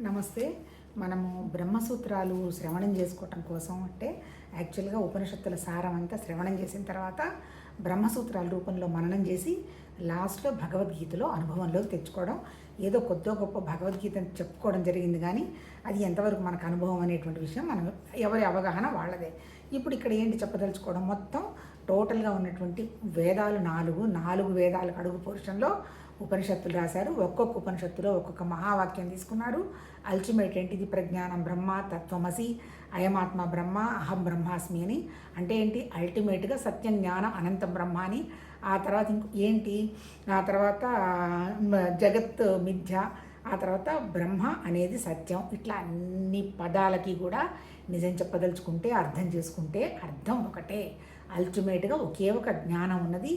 నమస్తే. మనము బ్రహ్మసూత్రాలు శ్రవణం చేసుకోవటం కోసం అంటే యాక్చువల్గా ఉపనిషత్తుల సారం అంతా శ్రవణం చేసిన తర్వాత బ్రహ్మసూత్రాల రూపంలో మననం చేసి లాస్ట్లో భగవద్గీతలో అనుభవంలోకి తెచ్చుకోవడం. ఏదో కొద్దో గొప్ప భగవద్గీతను చెప్పుకోవడం జరిగింది, కానీ అది ఎంతవరకు మనకు అనుభవం అనేటువంటి విషయం మనం ఎవరి అవగాహన వాళ్ళదే. ఇప్పుడు ఇక్కడ ఏంటి చెప్పదలుచుకోవడం, మొత్తం టోటల్గా ఉన్నటువంటి వేదాలు నాలుగు వేదాలకు అడుగు పోర్షన్లో ఉపనిషత్తులు రాశారు. ఒక్కొక్క ఉపనిషత్తులో ఒక్కొక్క మహావాక్యం తీసుకున్నారు. అల్టిమేట్ ఏంటిది? ప్రజ్ఞానం బ్రహ్మ, తత్వమసి, అయమాత్మ బ్రహ్మ, అహం బ్రహ్మాస్మి అని. అంటే ఏంటి? అల్టిమేట్గా సత్యం జ్ఞానం అనంతం బ్రహ్మ అని. ఆ తర్వాత ఏంటి? ఆ తర్వాత జగత్ మిథ్య, ఆ తర్వాత బ్రహ్మ అనేది సత్యం. ఇట్లా అన్ని పదాలకి కూడా నిజం చెప్పదలుచుకుంటే, అర్థం చేసుకుంటే అర్థం ఒకటే. అల్టిమేట్గా ఒకే ఒక జ్ఞానం ఉన్నది.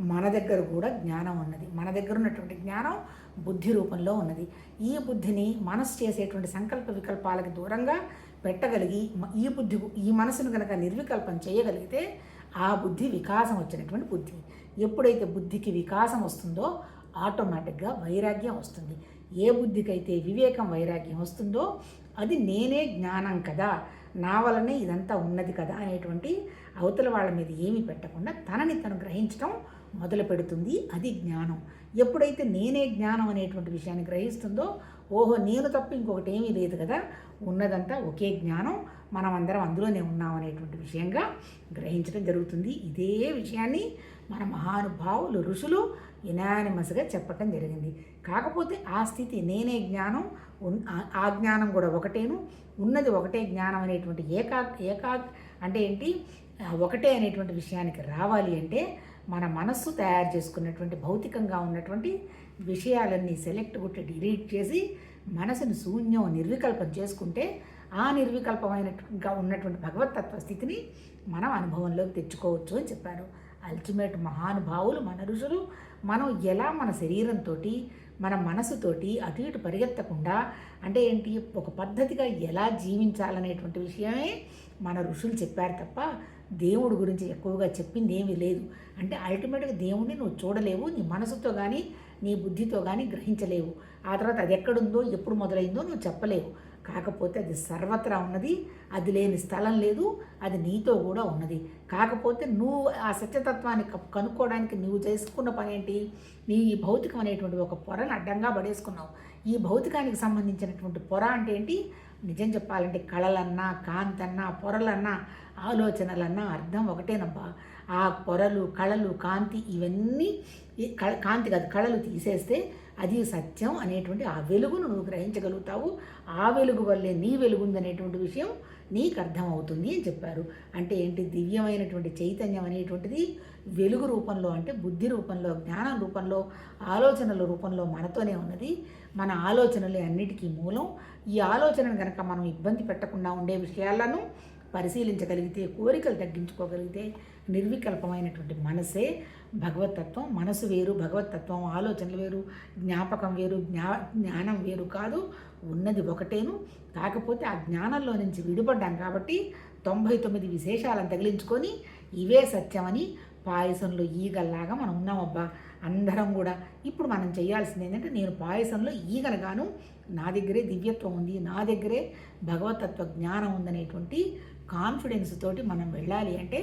మన దగ్గర కూడా జ్ఞానం ఉన్నది. మన దగ్గర ఉన్నటువంటి జ్ఞానం బుద్ధి రూపంలో ఉన్నది. ఈ బుద్ధిని మనసు చేసేటువంటి సంకల్ప వికల్పాలకు దూరంగా పెట్టగలిగి ఈ మనసును కనుక నిర్వికల్పం చేయగలిగితే ఆ బుద్ధి వికాసం వచ్చినటువంటి బుద్ధి. ఎప్పుడైతే బుద్ధికి వికాసం వస్తుందో ఆటోమేటిక్గా వైరాగ్యం వస్తుంది. ఏ బుద్ధికైతే వివేకం వైరాగ్యం వస్తుందో అది నేనే జ్ఞానం కదా, నా వలనే ఇదంతా ఉన్నది కదా అనేటువంటి అవతల వాళ్ళ మీద ఏమీ పెట్టకుండా తనని తను గ్రహించడం మొదలు పెడుతుంది. అది జ్ఞానం. ఎప్పుడైతే నేనే జ్ఞానం అనేటువంటి విషయాన్ని గ్రహిస్తుందో, ఓహో నేను తప్ప ఇంకొకటి ఏమీ లేదు కదా, ఉన్నదంతా ఒకే జ్ఞానం, మనం అందరం అందులోనే ఉన్నాం అనేటువంటి విషయంగా గ్రహించడం జరుగుతుంది. ఇదే విషయాన్ని మన మహానుభావులు ఋషులు యునానిమస్గా చెప్పటం జరిగింది. కాకపోతే ఆ స్థితి నేనే జ్ఞానం, ఆ జ్ఞానం కూడా ఒకటేను, ఉన్నది ఒకటే జ్ఞానం అనేటువంటి ఏకా అంటే ఏంటి? ఒకటే అనేటువంటి విషయానికి రావాలి అంటే మన మనస్సు తయారు చేసుకున్నటువంటి భౌతికంగా ఉన్నటువంటి విషయాలన్నీ సెలెక్ట్ కొట్టి డిలీట్ చేసి మనసుని శూన్యం నిర్వికల్పం చేసుకుంటే ఆ నిర్వికల్పమైనట్టుగా ఉన్నటువంటి భగవతత్వ స్థితిని మనం అనుభవంలోకి తెచ్చుకోవచ్చు అని చెప్పారు. అల్టిమేట్ మహానుభావులు మన ఋషులు మనం ఎలా మన శరీరంతో మన మనసుతోటి అటు ఇటు పరిగెత్తకుండా అంటే ఏంటి ఒక పద్ధతిగా ఎలా జీవించాలనేటువంటి విషయమే మన ఋషులు చెప్పారు తప్ప దేవుడి గురించి ఎక్కువగా చెప్పింది ఏమీ లేదు. అంటే అల్టిమేట్గా దేవుడిని నువ్వు చూడలేవు, నీ మనసుతో కానీ నీ బుద్ధితో కానీ గ్రహించలేవు. ఆ తర్వాత అది ఎక్కడుందో ఎప్పుడు మొదలైందో నువ్వు చెప్పలేవు. కాకపోతే అది సర్వత్రా ఉన్నది, అది లేని స్థలం లేదు, అది నీతో కూడా ఉన్నది. కాకపోతే నువ్వు ఆ సత్యతత్వాన్ని కనుక్కోవడానికి నువ్వు చేసుకున్న పని ఏంటి? నీ భౌతికం అనేటువంటి ఒక పొరను అడ్డంగా పడేసుకున్నావు. ఈ భౌతికానికి సంబంధించినటువంటి పొర అంటే ఏంటి? నిజం చెప్పాలంటే కళలన్నా, కాంతన్నా, పొరలన్నా, ఆలోచనలన్నా అర్థం ఒకటేనబ్బా. ఆ పొరలు, కళలు, కాంతి ఇవన్నీ కాంతి కాదు కళలు తీసేస్తే అది సత్యం అనేటువంటి ఆ వెలుగును నువ్వు గ్రహించగలుగుతావు. ఆ వెలుగు వల్లే నీ వెలుగుందనేటువంటి విషయం నీకు అర్థమవుతుంది అని చెప్పారు. అంటే ఏంటి? దివ్యమైనటువంటి చైతన్యం అనేటువంటిది వెలుగు రూపంలో, అంటే బుద్ధి రూపంలో, జ్ఞానం రూపంలో, ఆలోచనల రూపంలో మనతోనే ఉన్నది. మన ఆలోచనలే అన్నిటికీ మూలం. ఈ ఆలోచనను కనుక మనం ఇబ్బంది పెట్టకుండా ఉండే విషయాలను పరిశీలించగలిగితే, కోరికలు తగ్గించుకోగలిగితే నిర్వికల్పమైనటువంటి మనసే భగవతత్వం. మనసు వేరు, భగవతత్వం, ఆలోచనలు వేరు, జ్ఞాపకం వేరు, జ్ఞానం వేరు కాదు, ఉన్నది ఒకటేను. కాకపోతే ఆ జ్ఞానంలో నుంచి విడిపడ్డాం కాబట్టి 99 విశేషాలను తగిలించుకొని ఇవే సత్యమని పాయసంలో ఈగల్లాగా మనం ఉన్నామబ్బా అందరం కూడా. ఇప్పుడు మనం చేయాల్సింది ఏంటంటే, నేను పాయసంలో ఈగనగాను, నా దగ్గరే దివ్యత్వం ఉంది, నా దగ్గరే భగవతత్వ జ్ఞానం ఉందనేటువంటి కాన్ఫిడెన్స్ తోటి మనం వెళ్ళాలి. అంటే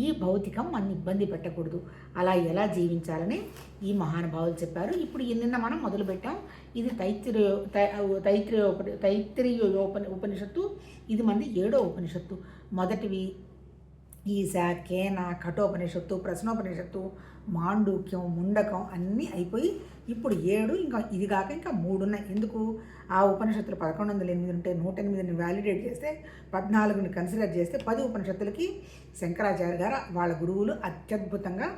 ఈ భౌతికం మన ఇబ్బంది పెట్టకూడదు. అలా ఎలా జీవించాలని ఈ మహానుభావులు చెప్పారు. ఇప్పుడు నిన్న మనం మొదలుపెట్టాం. ఇది తైత్తిరీయ ఉపనిషత్తు. ఇది మంది 7వ ఉపనిషత్తు. మొదటివి ఈశ, కేన, కఠోపనిషత్తు, ప్రశ్నోపనిషత్తు, మాండూక్యం, ముండకం అన్నీ అయిపోయి ఇప్పుడు 7, ఇంకా ఇది కాక ఇంకా 3 ఉన్నాయి. ఎందుకు? ఆ ఉపనిషత్తులు 1108 ఉంటే 108ని వ్యాలిడేట్ చేస్తే, 14ని కన్సిడర్ చేస్తే 10 ఉపనిషత్తులకి శంకరాచార్య గారు వాళ్ళ గురువులు అత్యద్భుతంగా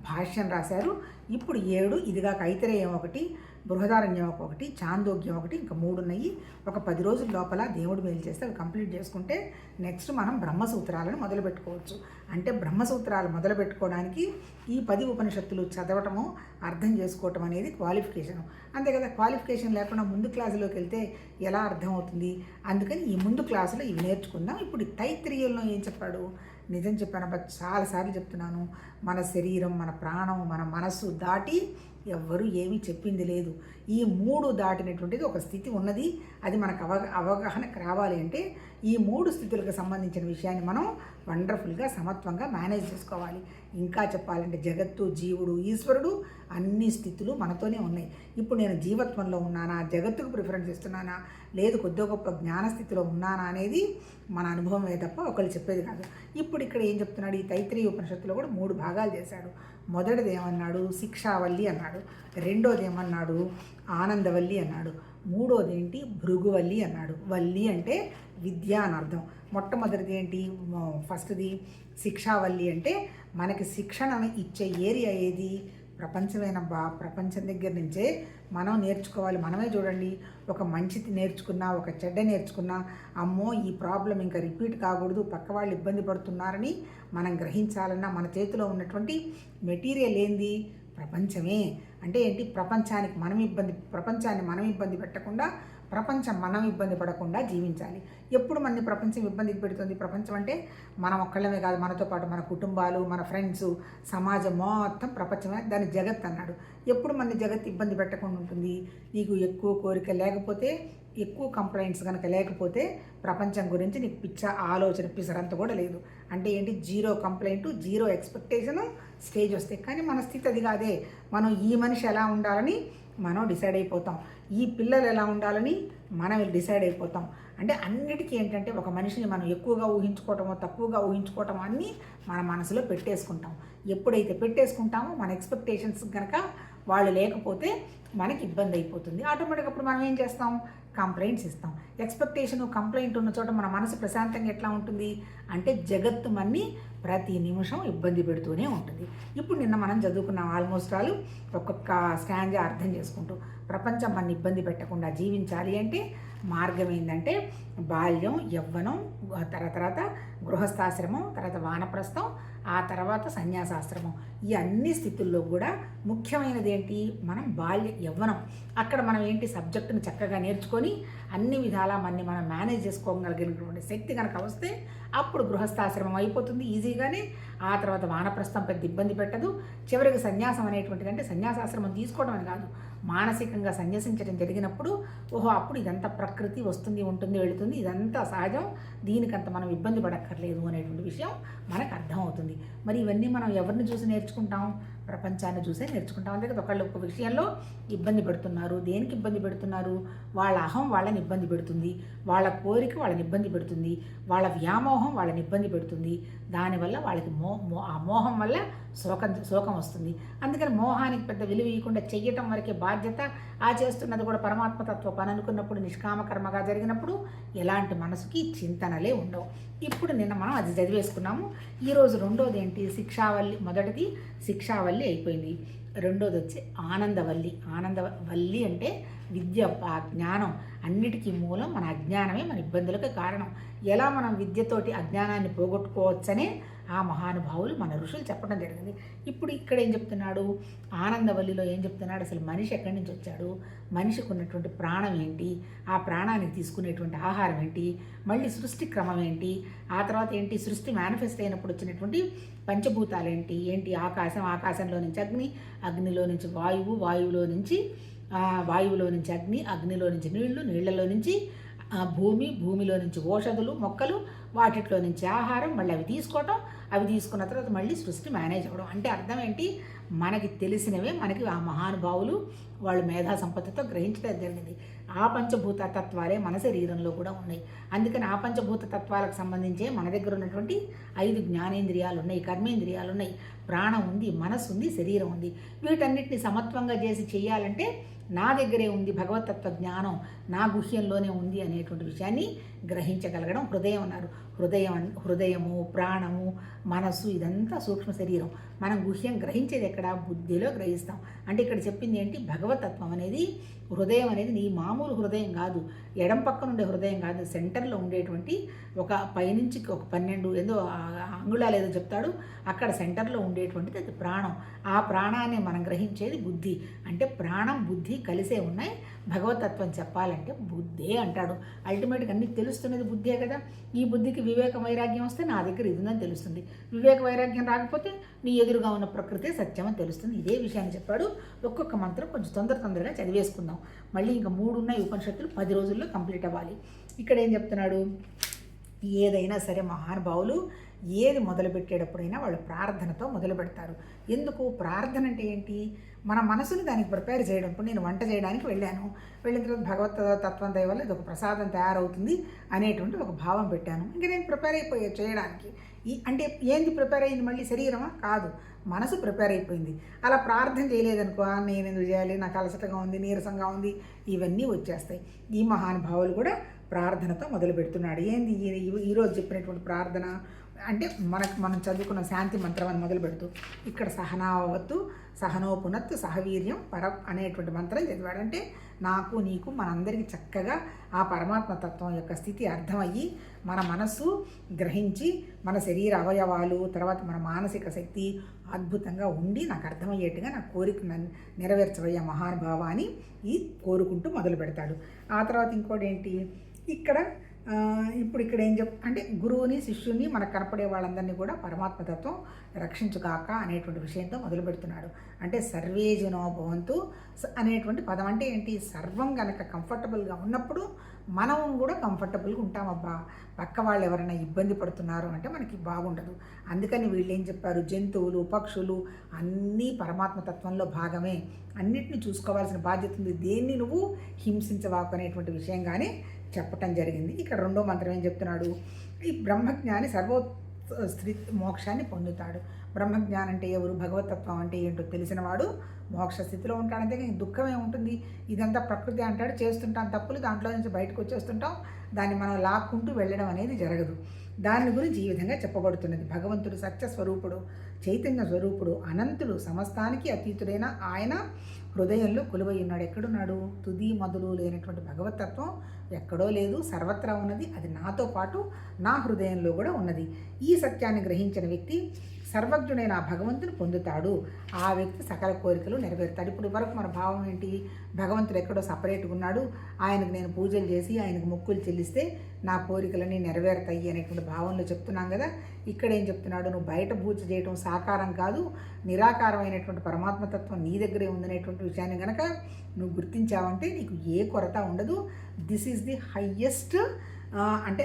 భాష్యం రాశారు. ఇప్పుడు 7, ఇది కాక ఐతరేయం ఒకటి, బృహదారణ్యం ఒకటి, చాందోగ్యం ఒకటి, ఇంకా 3 ఉన్నాయి. ఒక 10 రోజుల లోపల దేవుడు మేలు చేస్తే అవి కంప్లీట్ చేసుకుంటే నెక్స్ట్ మనం బ్రహ్మసూత్రాలను మొదలుపెట్టుకోవచ్చు. అంటే బ్రహ్మసూత్రాలు మొదలుపెట్టుకోవడానికి ఈ 10 ఉపనిషత్తులు చదవటము, అర్థం చేసుకోవటం అనేది క్వాలిఫికేషను. అంతే కదా, క్వాలిఫికేషన్ లేకుండా ముందు క్లాసులోకి వెళ్తే ఎలా అర్థమవుతుంది? అందుకని ఈ ముందు క్లాసులో ఇవి నేర్చుకుందాం. ఇప్పుడు తైత్తిరీయంలో ఏం చెప్పాడు? నిజం చెప్పాను, చాలాసార్లు చెప్తున్నాను, మన శరీరం, మన ప్రాణం, మన మనస్సు దాటి ఎవ్వరూ ఏమీ చెప్పింది లేదు. ఈ 3 దాటినటువంటిది ఒక స్థితి ఉన్నది. అది మనకు అవగాహనకు రావాలి అంటే ఈ 3 స్థితులకు సంబంధించిన విషయాన్ని మనం వండర్ఫుల్గా సమత్వంగా మేనేజ్ చేసుకోవాలి. ఇంకా చెప్పాలంటే జగత్తు, జీవుడు, ఈశ్వరుడు అన్ని స్థితులు మనతోనే ఉన్నాయి. ఇప్పుడు నేను జీవత్వంలో ఉన్నానా, జగత్తుకు ప్రిఫరెన్స్ ఇస్తున్నానా, లేదు కొద్ది గొప్ప జ్ఞానస్థితిలో ఉన్నానా అనేది మన అనుభవమే తప్ప ఒకళ్ళు చెప్పేది కాదు. ఇప్పుడు ఇక్కడ ఏం చెప్తున్నాడు, ఈ తైత్రీయ ఉపనిషత్తులో కూడా 3 భాగాలు చేశాడు. మొదటిది ఏమన్నాడు, శిక్షావల్లి అన్నాడు. రెండోది ఏమన్నాడు, ఆనందవల్లి అన్నాడు. మూడోది ఏంటి, భృగువల్లి అన్నాడు. వల్లి అంటే విద్య అని అర్థం. మొట్టమొదటిది ఏంటి, ఫస్ట్ది శిక్షావల్లి అంటే మనకి శిక్షణను ఇచ్చే ఏరియా ఏది, ప్రపంచమేనబ్బా. ప్రపంచం దగ్గర నుంచే మనం నేర్చుకోవాలి. మనమే చూడండి, ఒక మంచిది నేర్చుకున్నా, ఒక చెడ్డ నేర్చుకున్నా, అమ్మో ఈ ప్రాబ్లం ఇంకా రిపీట్ కాకూడదు, పక్క వాళ్ళు ఇబ్బంది పడుతున్నారని మనం గ్రహించాలన్నా మన చేతిలో ఉన్నటువంటి మెటీరియల్ ఏంది, ప్రపంచమే. అంటే ఏంటి, ప్రపంచాన్ని మనం ఇబ్బంది పెట్టకుండా, ప్రపంచం మనం ఇబ్బంది పడకుండా జీవించాలి. ఎప్పుడు మన ప్రపంచం ఇబ్బంది పెడుతుంది, ప్రపంచం అంటే మనం ఒక్కళ్ళమే కాదు, మనతో పాటు మన కుటుంబాలు, మన ఫ్రెండ్స్, సమాజం మొత్తం ప్రపంచమే, దాన్ని జగత్ అన్నాడు. ఎప్పుడు మన జగత్ ఇబ్బంది పెట్టకుండా ఉంటుంది, నీకు ఎక్కువ కోరిక లేకపోతే, ఎక్కువ కంప్లైంట్స్ కనుక లేకపోతే ప్రపంచం గురించి నీకు ఆలోచన పిసరంత కూడా లేదు. అంటే ఏంటి, 0 కంప్లైంట్, 0 ఎక్స్పెక్టేషను స్టేజ్ వస్తాయి. కానీ మన స్థితి అది కాదే. మనం ఈ మనిషి ఎలా ఉండాలని మనం డిసైడ్ అయిపోతాం, ఈ పిల్లలు ఎలా ఉండాలని మనం డిసైడ్ అయిపోతాం. అంటే అన్నిటికీ ఏంటంటే ఒక మనిషిని మనం ఎక్కువగా ఊహించుకోవటమో తక్కువగా ఊహించుకోవటమో అన్నీ మన మనసులో పెట్టేసుకుంటాం. ఎప్పుడైతే పెట్టేసుకుంటామో మన ఎక్స్పెక్టేషన్స్ కనుక వాళ్ళు లేకపోతే మనకి ఇబ్బంది అయిపోతుంది. ఆటోమేటిక్గా అప్పుడు మనం ఏం చేస్తాం, కంప్లైంట్స్ ఇస్తాం. ఎక్స్పెక్టేషను, కంప్లైంట్ ఉన్న చోట మన మనసు ప్రశాంతంగా ఎట్లా ఉంటుంది అంటే జగత్తు మన్ని ప్రతి నిమిషం ఇబ్బంది పెడుతూనే ఉంటుంది. ఇప్పుడు నిన్న మనం చదువుకున్నాం ఆల్మోస్ట్ ఆల్ ఒక్కొక్క స్టాంజా అర్థం చేసుకుంటూ. ప్రపంచం మన ఇబ్బంది పెట్టకుండా జీవించాలి అంటే మార్గం ఏంటంటే బాల్యం, యవ్వనం, తర్వాత గృహస్థాశ్రమం, తర్వాత వానప్రస్థం, ఆ తర్వాత సన్యాసాశ్రమం. ఈ అన్ని స్థితుల్లో కూడా ముఖ్యమైనది ఏంటి, మనం యవ్వనం. అక్కడ మనం ఏంటి, సబ్జెక్టును చక్కగా నేర్చుకొని అన్ని విధాలా మనం మేనేజ్ చేసుకోగలిగినటువంటి శక్తి కనుక వస్తే అప్పుడు గృహస్థాశ్రమం అయిపోతుంది ఈజీగానే. ఆ తర్వాత వానప్రస్థం పెద్ద ఇబ్బంది పెట్టదు. చివరికి సన్యాసం అనేటువంటిది అంటే సన్యాసాశ్రమం తీసుకోవడం అని కాదు, మానసికంగా సన్యసించడం జరిగినప్పుడు ఓహో అప్పుడు ఇదంతా ప్రకృతి వస్తుంది, ఉంటుంది, వెళుతుంది, ఇదంతా సహజం, దీనికంత మనం ఇబ్బంది పడక్కర్లేదు అనేటువంటి విషయం మనకు అర్థమవుతుంది. మరి ఇవన్నీ మనం ఎవరిని చూసి నేర్చుకుంటాం, ప్రపంచాన్ని చూసే నేర్చుకుంటాం. అంతే కదా. ఒకళ్ళు ఒక విషయంలో ఇబ్బంది పెడుతున్నారు, దేనికి ఇబ్బంది పెడుతున్నారు, వాళ్ళ అహం వాళ్ళని ఇబ్బంది పెడుతుంది, వాళ్ళ కోరిక వాళ్ళని ఇబ్బంది పెడుతుంది, వాళ్ళ వ్యామోహం వాళ్ళని ఇబ్బంది పెడుతుంది. దానివల్ల వాళ్ళకి ఆ మోహం వల్ల శోకం వస్తుంది. అందుకని మోహానికి పెద్ద విలువ ఇవ్వకుండా చెయ్యటం వరకే బాధ్యత. ఆ చేస్తున్నది కూడా పరమాత్మతత్వ పని అనుకున్నప్పుడు, నిష్కామకర్మగా జరిగినప్పుడు ఎలాంటి మనసుకి చింతనలే ఉండవు. ఇప్పుడు నిన్న మనం అది చదివేసుకున్నాము. ఈరోజు రెండోది ఏంటి, శిక్షావల్లి. మొదటిది శిక్షావల్లి అయిపోయింది. రెండోది వచ్చి ఆనందవల్లి. ఆనందవల్లి అంటే విద్య, జ్ఞానం. అన్నిటికీ మూలం మన అజ్ఞానమే మన ఇబ్బందులకు కారణం. ఎలా మనం విద్యతోటి అజ్ఞానాన్ని పోగొట్టుకోవచ్చనే ఆ మహానుభావులు మన ఋషులు చెప్పడం జరిగింది. ఇప్పుడు ఇక్కడ ఏం చెప్తున్నాడు, ఆనందవల్లిలో ఏం చెప్తున్నాడు, అసలు మనిషి ఎక్కడి నుంచి వచ్చాడు, మనిషికి ఉన్నటువంటి ప్రాణం ఏంటి, ఆ ప్రాణానికి తీసుకునేటువంటి ఆహారం ఏంటి, మళ్ళీ సృష్టి క్రమం ఏంటి, ఆ తర్వాత ఏంటి, సృష్టి మేనిఫెస్ట్ అయినప్పుడు వచ్చినటువంటి పంచభూతాలు ఏంటి, ఆకాశం, ఆకాశంలో నుంచి అగ్ని, అగ్నిలో నుంచి వాయువు, వాయువులో నుంచి అగ్ని, అగ్నిలో నుంచి నీళ్లు, నీళ్లలో నుంచి భూమి, భూమిలో నుంచి ఓషధులు, మొక్కలు, వాటిలో నుంచి ఆహారం, మళ్ళీ అవి తీసుకోవటం, అవి తీసుకున్న తర్వాత మళ్ళీ సృష్టి మేనేజ్ అవ్వడం. అంటే అర్థం ఏంటి, మనకి తెలిసినవే మనకి ఆ మహానుభావులు వాళ్ళు మేధా సంపత్తితో గ్రహించడం జరిగింది. ఆ పంచభూత తత్వాలే మన శరీరంలో కూడా ఉన్నాయి. అందుకని ఆ పంచభూత తత్వాలకు సంబంధించే మన దగ్గర ఉన్నటువంటి 5 జ్ఞానేంద్రియాలు ఉన్నాయి, కర్మేంద్రియాలు ఉన్నాయి, ప్రాణం ఉంది, మనస్సు ఉంది, శరీరం ఉంది. వీటన్నిటిని సమత్వంగా చేసి చేయాలంటే నా దగ్గరే ఉంది భగవతత్వ జ్ఞానం, నా గుహ్యంలోనే ఉంది అనేటువంటి విషయాన్ని గ్రహించగలగడం హృదయం అన్నారు. హృదయము, ప్రాణము, మనస్సు ఇదంతా సూక్ష్మ శరీరం. మనం గుహ్యం గ్రహించేది ఎక్కడ, బుద్ధిలో గ్రహిస్తాం. అంటే ఇక్కడ చెప్పింది ఏంటి, భగవతత్వం అనేది, హృదయం అనేది నీ మామూలు హృదయం కాదు, ఎడం పక్కన ఉండే హృదయం కాదు, సెంటర్లో ఉండేటువంటి ఒక పైనుంచి ఒక 12 ఏదో అంగుళాలు ఏదో చెప్తాడు, అక్కడ సెంటర్లో ఉండేటువంటిది అది ప్రాణం. ఆ ప్రాణాన్ని మనం గ్రహించేది బుద్ధి. అంటే ప్రాణం, బుద్ధి కలిసే ఉన్నాయి. భగవతత్వం చెప్పాలంటే బుద్ధే అంటాడు. అల్టిమేట్గా అన్నీ తెలుస్తున్నది బుద్ధే కదా. ఈ బుద్ధికి వివేక వైరాగ్యం వస్తే నా దగ్గర ఇది ఉందని తెలుస్తుంది. వివేక వైరాగ్యం రాకపోతే నీ ఎదురుగా ఉన్న ప్రకృతి సత్యం అని తెలుస్తుంది. ఇదే విషయాన్ని చెప్పాడు. ఒక్కొక్క మంత్రం కొంచెం తొందరగా చదివేసుకుందాం. మళ్ళీ ఇంకా 3 ఉన్నాయి ఉపనిషత్తులు, 10 రోజుల్లో కంప్లీట్ అవ్వాలి. ఇక్కడ ఏం చెప్తున్నాడు, ఏదైనా సరే మహానుభావులు ఏది మొదలుపెట్టేటప్పుడైనా వాళ్ళు ప్రార్థనతో మొదలు పెడతారు. ఎందుకు ప్రార్థన అంటే ఏంటి? మన మనసుని దానికి ప్రిపేర్ చేయడం. ఇప్పుడు నేను వంట చేయడానికి వెళ్ళిన తర్వాత భగవత్ తత్వం దయ వల్ల ఇది ఒక ప్రసాదం తయారవుతుంది అనేటువంటి ఒక భావం పెట్టాను. ఇంకా నేను ప్రిపేర్ అయిపోయా చేయడానికి. అంటే ఏంది ప్రిపేర్ అయింది? మళ్ళీ శరీరమా? కాదు, మనసు ప్రిపేర్ అయిపోయింది. అలా ప్రార్థన చేయలేదనుకో, నేను ఎందుకు చేయాలి, నాకు అలసటగా ఉంది, నీరసంగా ఉంది, ఇవన్నీ వచ్చేస్తాయి. ఈ మహానుభావులు కూడా ప్రార్థనతో మొదలు పెడుతున్నాడు. ఏంది ఈరోజు చెప్పినటువంటి ప్రార్థన అంటే మనం చదువుకున్న శాంతి మంత్రం అని మొదలు పెడుతూ ఇక్కడ సహనావత్తు సహనోపునత్తు సహవీర్యం అనేటువంటి మంత్రం చదివాడు. అంటే నాకు నీకు మనందరికీ చక్కగా ఆ పరమాత్మ తత్వం యొక్క స్థితి అర్థమయ్యి మన మనస్సు గ్రహించి మన శరీర అవయవాలు తర్వాత మన మానసిక శక్తి అద్భుతంగా ఉండి నాకు అర్థమయ్యేట్టుగా నా కోరిక నెరవేర్చవయ్యా మహానుభావ అని కోరుకుంటూ మొదలు పెడతాడు. ఆ తర్వాత ఇంకోటి ఏంటి, ఇక్కడ ఏం అంటే గురువుని శిష్యుని మనకు కనపడే వాళ్ళందరినీ కూడా పరమాత్మతత్వం రక్షించుగాక అనేటువంటి విషయంతో మొదలు పెడుతున్నాడు. అంటే సర్వే జనో భవంతు అనేటువంటి పదం అంటే ఏంటి? సర్వం కనుక కంఫర్టబుల్గా ఉన్నప్పుడు మనం కూడా కంఫర్టబుల్గా ఉంటామబ్బా. పక్క వాళ్ళు ఎవరైనా ఇబ్బంది పడుతున్నారు అంటే మనకి బాగుండదు. అందుకని వీళ్ళు ఏం చెప్పారు, జంతువులు పక్షులు అన్నీ పరమాత్మతత్వంలో భాగమే, అన్నిటిని చూసుకోవాల్సిన బాధ్యత ఉంది, దేన్ని నువ్వు హింసించవాకు అనేటువంటి విషయంగానే చెప్పటం జరిగింది. ఇక్కడ 2వ మంత్రం ఏం చెప్తున్నాడు, ఈ బ్రహ్మజ్ఞాని స్థితి మోక్షాన్ని పొందుతాడు. బ్రహ్మజ్ఞానం అంటే ఎవరు, భగవతత్వం అంటే ఏంటో తెలిసినవాడు మోక్ష స్థితిలో ఉంటాడు. అంతే దుఃఖమే ఉంటుంది. ఇదంతా ప్రకృతి అంటాడు, చేస్తుంటాం తప్పులు, దాంట్లో నుంచి బయటకు వచ్చేస్తుంటాం, దాన్ని మనం లాక్కుంటూ వెళ్ళడం అనేది జరగదు. దాని గురించి ఈ విధంగా చెప్పబడుతున్నది. భగవంతుడు సత్యస్వరూపుడు, చైతన్య స్వరూపుడు, అనంతుడు, సమస్తానికి అతీతుడైన ఆయన హృదయంలో కొలువై ఉన్నాడు. ఎక్కడున్నాడు? తుది మొదలు లేనటువంటి భగవతత్వం ఎక్కడో లేదు, సర్వత్రా ఉన్నది. అది నాతో పాటు నా హృదయంలో కూడా ఉన్నది. ఈ సత్యాన్ని గ్రహించిన వ్యక్తి సర్వజ్ఞుడైన ఆ భగవంతుని పొందుతాడు. ఆ వ్యక్తి సకల కోరికలు నెరవేరుతాడు. ఇప్పుడు వరకు మన భావం ఏంటి? భగవంతుడు ఎక్కడో సపరేట్గా ఉన్నాడు, ఆయనకు నేను పూజలు చేసి ఆయనకు మొక్కులు చెల్లిస్తే నా కోరికలన్నీ నెరవేరుతాయి అనేటువంటి భావంలో చెప్తున్నాం కదా. ఇక్కడ ఏం చెప్తున్నాడు, నువ్వు బయట పూజ చేయటం సాకారం కాదు, నిరాకారమైనటువంటి పరమాత్మతత్వం నీ దగ్గరే ఉందనేటువంటి విషయాన్ని కనుక నువ్వు గుర్తించావంటే నీకు ఏ కొరత ఉండదు. దిస్ ఈజ్ ది హయ్యెస్ట్ అంటే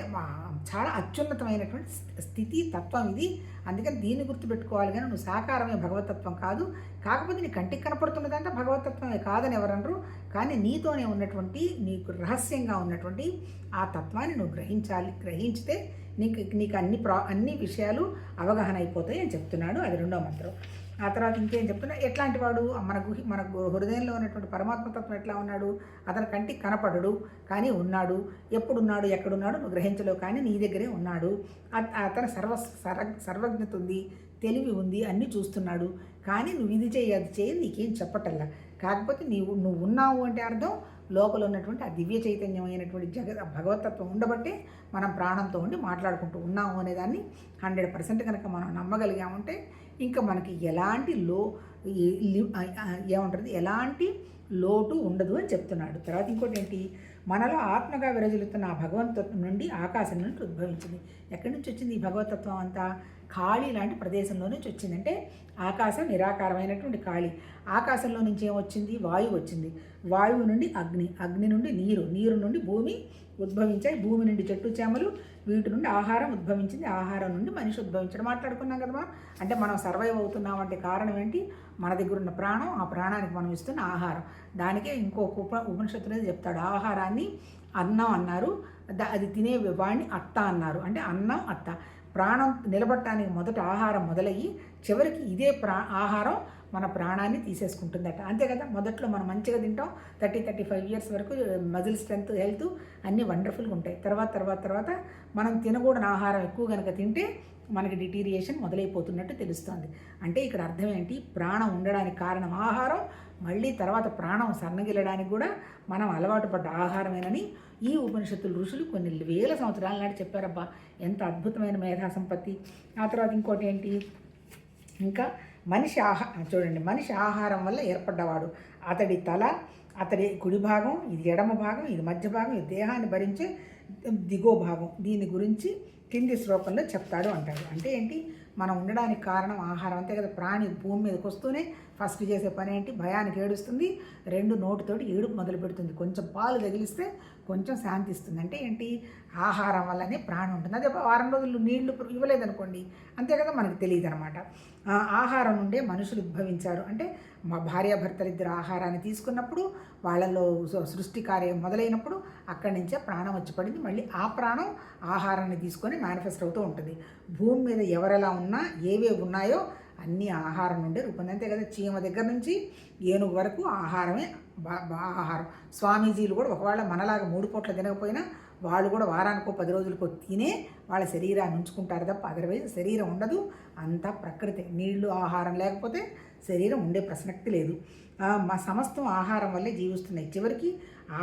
చాలా అత్యున్నతమైనటువంటి స్థితి తత్వం ఇది. అందుకని దీన్ని గుర్తుపెట్టుకోవాలి. కానీ నువ్వు సాకారమే భగవతత్వం కాదు, కాకపోతే నీ కంటికి కనపడుతున్నదంటే భగవతత్వమే కాదని ఎవరనరు. కానీ నీతోనే ఉన్నటువంటి నీకు రహస్యంగా ఉన్నటువంటి ఆ తత్వాన్ని నువ్వు గ్రహించితే నీకు అన్ని విషయాలు అవగాహన అయిపోతాయి అని చెప్తున్నాడు. అది 2వ మంత్రం. ఆ తర్వాత ఇంకేం చెప్తున్నా, ఎట్లాంటి వాడు మనకు హృదయంలో ఉన్నటువంటి పరమాత్మతత్వం ఎట్లా ఉన్నాడు? అతని కంటికి కనపడడు కానీ ఉన్నాడు. ఎప్పుడున్నాడు, ఎక్కడున్నాడు నువ్వు గ్రహించలేవు, కానీ నీ దగ్గరే ఉన్నాడు. అతను సర్వజ్ఞత ఉంది, తెలివి ఉంది, అన్నీ చూస్తున్నాడు. కానీ నువ్వు ఇది చేయి అది చేయి నీకేం చెప్పటల్లా. కాకపోతే నువ్వు ఉన్నావు అంటే అర్థం లోపల ఉన్నటువంటి ఆ దివ్య చైతన్యమైనటువంటి భగవతత్వం ఉండబట్టే మనం ప్రాణంతో ఉండి మాట్లాడుకుంటూ ఉన్నాము అనేదాన్ని 100% కనుక మనం నమ్మగలిగామంటే ఇంకా మనకి ఎలాంటి ఎలాంటి లోటు ఉండదు అని చెప్తున్నాడు. తర్వాత ఇంకోటి ఏంటి, మనలో ఆత్మగా విరజిల్లుతున్న ఆ భగవతత్వం నుండి ఆకాశం నుండి ఉద్భవించింది. ఎక్కడి నుంచి వచ్చింది ఈ భగవతత్వం అంతా? ఖాళీ లాంటి ప్రదేశంలో నుంచి వచ్చింది. అంటే ఆకాశం నిరాకారమైనటువంటి ఖాళీ. ఆకాశంలో నుంచి ఏమొచ్చింది? వాయువు వచ్చింది. వాయువు నుండి అగ్ని నుండి నీరు నుండి భూమి ఉద్భవించాయి. భూమి నుండి చెట్టు చేమలు, వీటి నుండి ఆహారం ఉద్భవించింది. ఆహారం నుండి మనిషి ఉద్భవించడం మాట్లాడుకున్నాం కదా. అంటే మనం సర్వైవ్ అవుతున్నామంటే కారణం ఏంటి? మన దగ్గర ఉన్న ప్రాణం, ఆ ప్రాణానికి మనం ఇస్తున్న ఆహారం. దానికే ఇంకొక ఉపనిషత్తులో చెప్తాడు, ఆహారాన్ని అన్నం అన్నారు, అది తినే వాడిని అత్త అన్నారు. అంటే అన్నం అత్త. ప్రాణం నిలబడటానికి మొదట ఆహారం మొదలయ్యి చివరికి ఇదే ఆహారం మన ప్రాణాన్ని తీసేసుకుంటుందట. అంతే కదా. మొదట్లో మనం మంచిగా తింటాం, 30-35 ఇయర్స్ వరకు మజిల్ స్ట్రెంత్, హెల్త్ అన్నీ వండర్ఫుల్గా ఉంటాయి. తర్వాత మనం తినకూడని ఆహారం ఎక్కువ కనుక తింటే మనకి డిటీరియేషన్ మొదలైపోతున్నట్టు తెలుస్తుంది. అంటే ఇక్కడ అర్థం ఏంటి? ప్రాణం ఉండడానికి కారణం ఆహారం, మళ్ళీ తర్వాత ప్రాణం సన్నగిల్లడానికి కూడా మనం అలవాటు పడ్డ ఆహారమేనని ఈ ఉపనిషత్తులు ఋషులు కొన్ని వేల సంవత్సరాల నాటి చెప్పారబ్బా. ఎంత అద్భుతమైన మేధా సంపత్తి. ఆ తర్వాత ఇంకోటి ఏంటి, ఇంకా మనిషి చూడండి, మనిషి ఆహారం వల్ల ఏర్పడ్డవాడు. అతడి తల అతడి కుడి భాగం, ఇది ఎడమ భాగం, ఇది మధ్య భాగం, ఇది దేహాన్ని భరించే దిగో భాగం. దీని గురించి కింది శ్లోకంలో చెప్తాడు అంటాడు. అంటే ఏంటి, మనం ఉండడానికి కారణం ఆహారం, అంతే కదా. ప్రాణి భూమి మీదకి వస్తూనే ఫస్ట్ చేసే పని ఏంటి, భయానికి ఏడుస్తుంది, రెండు నోటితోటి ఏడుపు మొదలు పెడుతుంది. కొంచెం పాలు తగిలిస్తే కొంచెం శాంతిస్తుంది. అంటే ఏంటి, ఆహారం వల్లనే ప్రాణం ఉంటుంది. అదే వారం రోజులు నీళ్లు ఇవ్వలేదనుకోండి, అంతే కదా, మనకు తెలియదు అనమాట. ఆహారం నుండే మనుషులు ఉద్భవించారు. అంటే మా భార్యాభర్తలు ఇద్దరు ఆహారాన్ని తీసుకున్నప్పుడు, వాళ్ళలో సృష్టి కార్యం మొదలైనప్పుడు అక్కడి నుంచే ప్రాణం వచ్చి పడింది. మళ్ళీ ఆ ప్రాణం ఆహారాన్ని తీసుకొని మేనిఫెస్ట్ అవుతూ ఉంటుంది. భూమి మీద ఎవరెలా ఉన్నా, ఏవేవి ఉన్నాయో అన్నీ ఆహారం నుండే రూపొంది. అంతే కదా, చీమ దగ్గర నుంచి ఏనుగు వరకు ఆహారమే ఆహారం. స్వామీజీలు కూడా ఒకవేళ మనలాగా 3 పూట్ల తినకపోయినా వాళ్ళు కూడా వారానికో 10 రోజులకో తినే వాళ్ళ శరీరాన్ని ఉంచుకుంటారు తప్ప అదర్వైజ్ శరీరం ఉండదు. అంతా ప్రకృతి. నీళ్లు ఆహారం లేకపోతే శరీరం ఉండే ప్రసక్తి లేదు. మా సమస్తం ఆహారం వల్లే జీవిస్తున్నాయి. చివరికి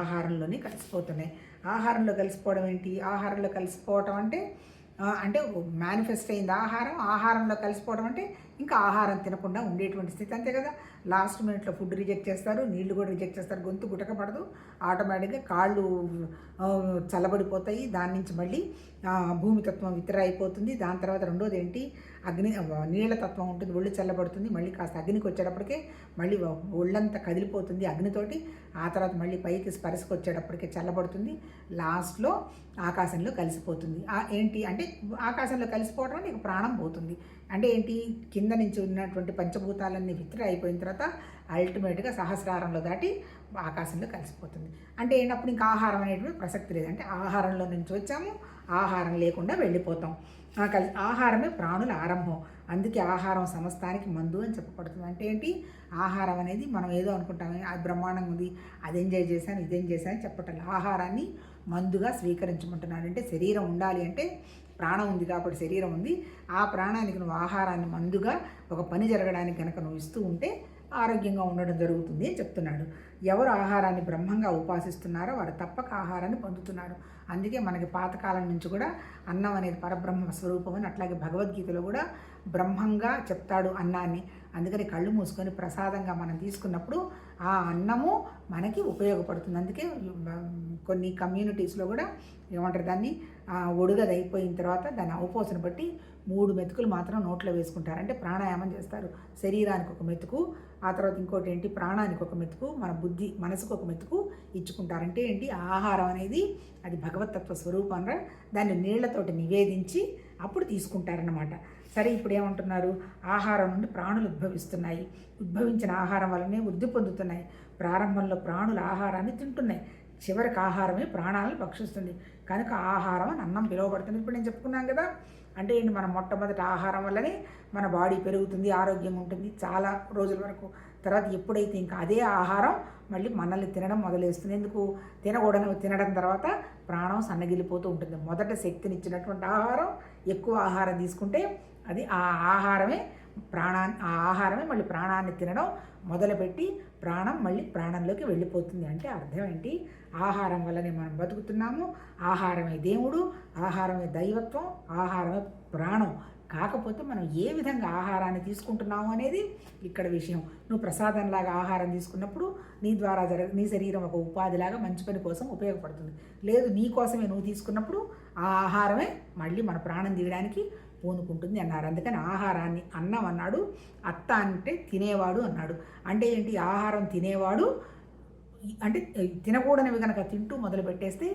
ఆహారంలోనే కలిసిపోతున్నాయి. ఆహారంలో కలిసిపోవడం ఏంటి, ఆహారంలో కలిసిపోవటం అంటే అంటే మేనిఫెస్ట్ అయింది ఆహారం. ఆహారంలో కలిసిపోవడం అంటే ఇంకా ఆహారం తినకుండా ఉండేటువంటి స్థితి, అంతే కదా. లాస్ట్ మినిట్లో ఫుడ్ రిజెక్ట్ చేస్తారు, నీళ్లు కూడా రిజెక్ట్ చేస్తారు, గొంతు గుటకపడదు, ఆటోమేటిక్గా కాళ్ళు చల్లబడిపోతాయి. దాని నుంచి మళ్ళీ భూమితత్వం విత్ర అయిపోతుంది. దాని తర్వాత రెండోది ఏంటి, నీళ్ళ తత్వం ఉంటుంది, ఒళ్ళు చల్లబడుతుంది. మళ్ళీ కాస్త అగ్నికి వచ్చేటప్పటికే మళ్ళీ ఒళ్ళంతా కదిలిపోతుంది అగ్నితోటి. ఆ తర్వాత మళ్ళీ పైకి స్పర్శకు వచ్చేటప్పటికే చల్లబడుతుంది. లాస్ట్లో ఆకాశంలో కలిసిపోతుంది. ఏంటి అంటే ఆకాశంలో కలిసిపోవడం అంటే ఇక ప్రాణం పోతుంది. అంటే ఏంటి, కింద నుంచి ఉన్నటువంటి పంచభూతాలన్నీ విత్ర అయిపోయిన తర్వాత అల్టిమేట్గా సహస్రారంలో దాటి ఆకాశంలో కలిసిపోతుంది. అంటే ఏంటప్పుడు ఇంకా ఆహారం అనేటువంటి ప్రసక్తి లేదు. అంటే ఆహారంలో నుంచి వచ్చాము, ఆహారం లేకుండా వెళ్ళిపోతాం. ఆహారమే ప్రాణుల ఆరంభం. అందుకే ఆహారం సమస్తానికి మందు అని చెప్పబడుతుంది. అంటే ఏంటి, ఆహారం అనేది మనం ఏదో అనుకుంటాం, అది బ్రహ్మాండంగా ఉంది, అది ఎంజాయ్ చేశాను, ఇదేం చేశాను చెప్పటం. ఆహారాన్ని మందుగా స్వీకరించమంటున్నాడు. అంటే శరీరం ఉండాలి అంటే ప్రాణం ఉంది కాబట్టి శరీరం ఉంది. ఆ ప్రాణానికి నువ్వు ఆహారాన్ని మందుగా ఒక పని జరగడానికి కనుక నువ్వు ఇస్తూ ఉంటే ఆరోగ్యంగా ఉండడం జరుగుతుంది అని చెప్తున్నాడు. ఎవరు ఆహారాన్ని బ్రహ్మంగా ఉపాసిస్తున్నారో వారు తప్పక ఆహారాన్ని పొందుతున్నారు. అందుకే మనకి పాతకాలం నుంచి కూడా అన్నం అనేది పరబ్రహ్మ స్వరూపం అని, అట్లాగే భగవద్గీతలో కూడా బ్రహ్మంగా చెప్తాడు అన్నాన్ని. అందుకని కళ్ళు మూసుకొని ప్రసాదంగా మనం తీసుకున్నప్పుడు ఆ అన్నము మనకి ఉపయోగపడుతుంది. అందుకే కొన్ని కమ్యూనిటీస్లో కూడా ఏమంటారు దాన్ని, ఒడుగది అయిపోయిన తర్వాత దాన్ని అవపోసన బట్టి 3 మెతుకులు మాత్రం నోట్లో వేసుకుంటారు. అంటే ప్రాణాయామం చేస్తారు. శరీరానికి ఒక మెతుకు, ఆ తర్వాత ఇంకోటి ఏంటి, ప్రాణానికి ఒక మెతుకు, మన బుద్ధి మనసుకు ఒక మెతుకు ఇచ్చుకుంటారంటే ఏంటి, ఆహారం అనేది అది భగవతత్వ స్వరూపంగా దాన్ని నీళ్లతోటి నివేదించి అప్పుడు తీసుకుంటారన్నమాట. సరే, ఇప్పుడు ఏమంటున్నారు, ఆహారం నుండి ప్రాణులు ఉద్భవిస్తున్నాయి, ఉద్భవించిన ఆహారం వల్లనే వృద్ధి పొందుతున్నాయి. ప్రారంభంలో ప్రాణులు ఆహారాన్ని తింటున్నాయి, చివరికి ఆహారమే ప్రాణాలను భక్షిస్తుంది. కనుక ఆహారం అని అన్నం పిలువబడుతుంది. ఇప్పుడు నేను చెప్పుకున్నాను కదా. అంటే ఏంటి, మన మొట్టమొదటి ఆహారం వల్లనే మన బాడీ పెరుగుతుంది, ఆరోగ్యంగా ఉంటుంది చాలా రోజుల వరకు. తర్వాత ఎప్పుడైతే ఇంకా అదే ఆహారం మళ్ళీ మనల్ని తినడం మొదలేస్తుంది. ఎందుకు, తినడం తర్వాత ప్రాణం సన్నగిలిపోతూ ఉంటుంది. మొదట శక్తినిచ్చినటువంటి ఆహారం, ఎక్కువ ఆహారం తీసుకుంటే అది ఆ ఆహారమే మళ్ళీ ప్రాణాన్ని తినడం మొదలుపెట్టి ప్రాణం మళ్ళీ ప్రాణంలోకి వెళ్ళిపోతుంది. అంటే అర్థం ఏంటి, ఆహారం వల్లనే మనం బతుకుతున్నాము, ఆహారమే దేవుడు, ఆహారమే దైవత్వం, ఆహారమే ప్రాణం. కాకపోతే మనం ఏ విధంగా ఆహారాన్ని తీసుకుంటున్నాము అనేది ఇక్కడ విషయం. నువ్వు ప్రసాదంలాగా ఆహారం తీసుకున్నప్పుడు నీ ద్వారా నీ శరీరం ఒక ఉపాధిలాగా మంచి పని కోసం ఉపయోగపడుతుంది. లేదు, నీ కోసమే నువ్వు తీసుకున్నప్పుడు ఆ ఆహారమే మళ్ళీ మన ప్రాణం తీయడానికి పూనుకుంటుంది అన్నారు. అందుకని ఆహారాన్ని అన్నం అన్నాడు. అత్త అంటే తినేవాడు అన్నాడు. అంటే ఏంటి, ఆహారం తినేవాడు అంటే తినకూడనివి కనుక తింటూ మొదలు పెట్టేస్తే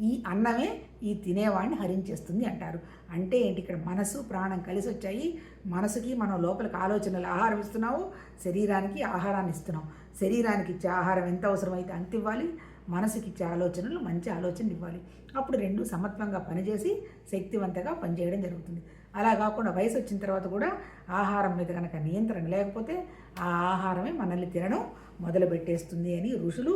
ఈ అన్నమే ఈ తినేవాడిని హరించేస్తుంది అంటారు. అంటే ఏంటి, ఇక్కడ మనసు ప్రాణం కలిసి వచ్చాయి. మనసుకి మనం లోపలికి ఆలోచనలు ఆహారం ఇస్తున్నావు, శరీరానికి ఆహారాన్ని ఇస్తున్నాం. శరీరానికి ఇచ్చే ఆహారం ఎంత అవసరమైతే అంత ఇవ్వాలి, మనసుకి ఇచ్చే ఆలోచనలు మంచి ఆలోచనలు ఇవ్వాలి. అప్పుడు రెండు సమత్వంగా పనిచేసి శక్తివంతంగా పనిచేయడం జరుగుతుంది. అలా కాకుండా వయసు వచ్చిన తర్వాత కూడా ఆహారం మీద కనుక నియంత్రణ లేకపోతే ఆ ఆహారమే మనల్ని తినడం మొదలు పెట్టేస్తుంది అని ఋషులు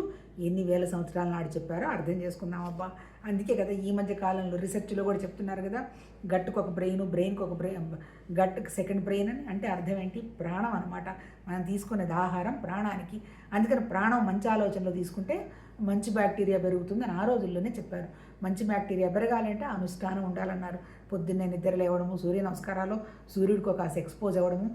ఎన్ని వేల సంవత్సరాల నాడు చెప్పారో అర్థం చేసుకున్నాం అబ్బా. అందుకే కదా ఈ మధ్య కాలంలో రీసెర్చ్లో కూడా చెప్తున్నారు కదా, గట్టుకు ఒక బ్రెయిన్, బ్రెయిన్కి ఒక గట్టుకు సెకండ్ బ్రెయిన్ అని. అంటే అర్థం ఏంటి, ప్రాణం అనమాట. మనం తీసుకునేది ఆహారం ప్రాణానికి. అందుకని ప్రాణం మంచి ఆలోచనలో తీసుకుంటే మంచి బ్యాక్టీరియా పెరుగుతుందని ఆ రోజుల్లోనే చెప్పారు. మంచి బ్యాక్టీరియా పెరగాలంటే అనుష్ఠానం ఉండాలన్నారు. పొద్దున్నే నిద్ర లేవడము, సూర్య నమస్కారాలు, సూర్యుడికి ఒక ఎక్స్పోజ్ అవ్వడము,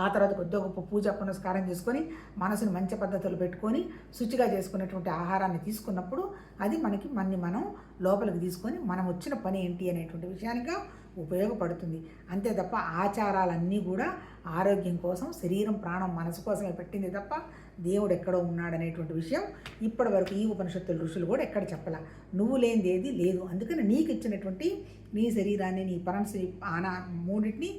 ఆ తర్వాత కొద్దిగా గొప్ప పూజ పునస్కారం చేసుకొని మనసును మంచి పద్ధతులు పెట్టుకొని శుచిగా చేసుకునేటువంటి ఆహారాన్ని తీసుకున్నప్పుడు అది మనకి మనం లోపలికి తీసుకొని మనం వచ్చిన పని ఏంటి అనేటువంటి విషయానికి ఉపయోగపడుతుంది. అంతే తప్ప ఆచారాలన్నీ కూడా ఆరోగ్యం కోసం, శరీరం ప్రాణం మనసు కోసమే పెట్టింది తప్ప దేవుడు ఎక్కడో ఉన్నాడనేటువంటి విషయం ఇప్పటి వరకు ఈ ఉపనిషత్తుల ఋషులు కూడా ఎక్కడ చెప్పాల. నువ్వు లేనిది ఏది లేదు. అందుకని నీకు ఇచ్చినటువంటి నీ శరీరాన్ని, నీ పరమశి మూడింటిని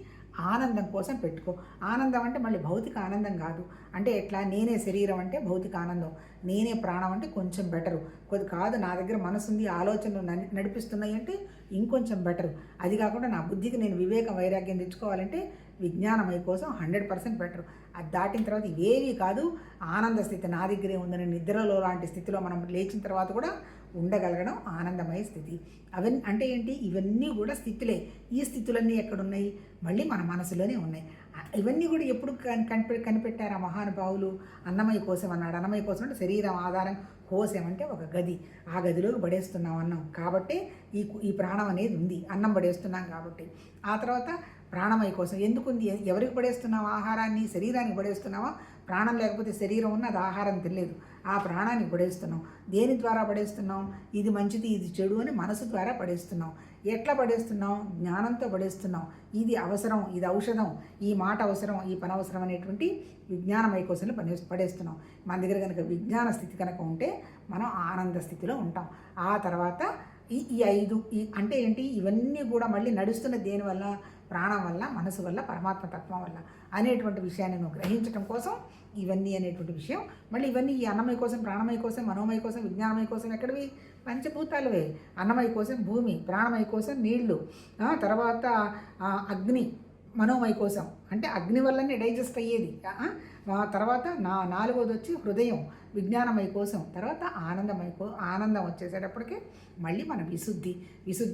ఆనందం కోసం పెట్టుకో. ఆనందం అంటే మళ్ళీ భౌతిక ఆనందం కాదు. అంటే ఎట్లా, నేనే శరీరం అంటే భౌతిక ఆనందం, నేనే ప్రాణం అంటే కొంచెం బెటరు. కొద్ది కాదు, నా దగ్గర మనసు ఉంది, ఆలోచనలు నడిపిస్తున్నాయి అంటే ఇంకొంచెం బెటరు. అది కాకుండా నా బుద్ధికి నేను వివేకం వైరాగ్యం తెచ్చుకోవాలంటే విజ్ఞానమై కోసం 100% బెటరు. అది దాటిన తర్వాత ఇవేవి కాదు, ఆనంద స్థితి నా దగ్గరే ఉందని నిద్రలో లాంటి స్థితిలో మనం లేచిన తర్వాత కూడా ఉండగలగడం ఆనందమయ స్థితి. అవన్నీ అంటే ఏంటి, ఇవన్నీ కూడా స్థితులే. ఈ స్థితులన్నీ ఎక్కడున్నాయి, మళ్ళీ మన మనసులోనే ఉన్నాయి. ఇవన్నీ కూడా ఎప్పుడు కనిపెట్టారు ఆ మహానుభావులు? అన్నమయ్య కోసం అన్నాడు. అన్నమయ్య కోసం అంటే శరీరం ఆధారం, కోశం అంటే ఒక గది, ఆ గదిలోకి పడేస్తున్నాం అన్నం కాబట్టి ఈ ప్రాణం అనేది ఉంది, అన్నం పడేస్తున్నాం కాబట్టి. ఆ తర్వాత ప్రాణమయ కోసం ఎందుకుంది, ఎవరికి పడేస్తున్నావా ఆహారాన్ని? శరీరానికి పడేస్తున్నావా? ప్రాణం లేకపోతే శరీరం ఉన్న అది ఆహారం తినలేదు, ఆ ప్రాణానికి పడేస్తున్నాం. దేని ద్వారా పడేస్తున్నాం? ఇది మంచిది ఇది చెడు అని మనసు ద్వారా పడేస్తున్నాం. ఎట్లా పడేస్తున్నాం? జ్ఞానంతో పడేస్తున్నాం. ఇది అవసరం, ఇది ఔషధం, ఈ మాట అవసరం, ఈ పని అవసరం అనేటువంటి విజ్ఞానమయ కోసంలో పడేస్తున్నాం. మన దగ్గర కనుక విజ్ఞాన స్థితి కనుక ఉంటే మనం ఆనంద స్థితిలో ఉంటాం. ఆ తర్వాత ఈ ఐదు అంటే ఏంటి, ఇవన్నీ కూడా మళ్ళీ నడుస్తున్న దేనివల్ల? ప్రాణం వల్ల, మనసు వల్ల, పరమాత్మ తత్వం వల్ల అనేటువంటి విషయాన్ని నువ్వు గ్రహించడం కోసం ఇవన్నీ అనేటువంటి విషయం. మళ్ళీ ఇవన్నీ ఈ అన్నమయ కోసం, ప్రాణమయ కోసం, మనోమయ కోసం, విజ్ఞానమయ కోసం ఎక్కడివి? పంచభూతాలవే. అన్నమయ కోసం భూమి, ప్రాణమయ కోసం నీళ్లు, తర్వాత అగ్ని, మనోమయ కోసం అంటే అగ్ని వల్లనే డైజెస్ట్ అయ్యేది. తర్వాత నాలుగోది వచ్చి హృదయం, విజ్ఞానమయ కోసం. తర్వాత ఆనందం వచ్చేసేటప్పటికి మళ్ళీ మన విశుద్ధి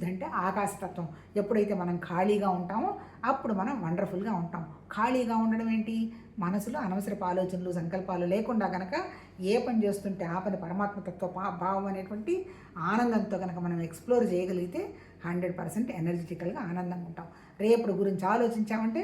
అంటే ఆకాశతత్వం. ఎప్పుడైతే మనం ఖాళీగా ఉంటామో అప్పుడు మనం వండర్ఫుల్గా ఉంటాం. ఖాళీగా ఉండడం ఏంటి? మనసులో అనవసరపు ఆలోచనలు, సంకల్పాలు లేకుండా కనుక ఏ పని చేస్తుంటే ఆ పని పరమాత్మతత్వ భావం అనేటువంటి ఆనందంతో కనుక మనం ఎక్స్ప్లోర్ చేయగలిగితే 100% ఎనర్జెటికల్గా ఆనందంగా ఉంటాం. రేపటి గురించి ఆలోచించామంటే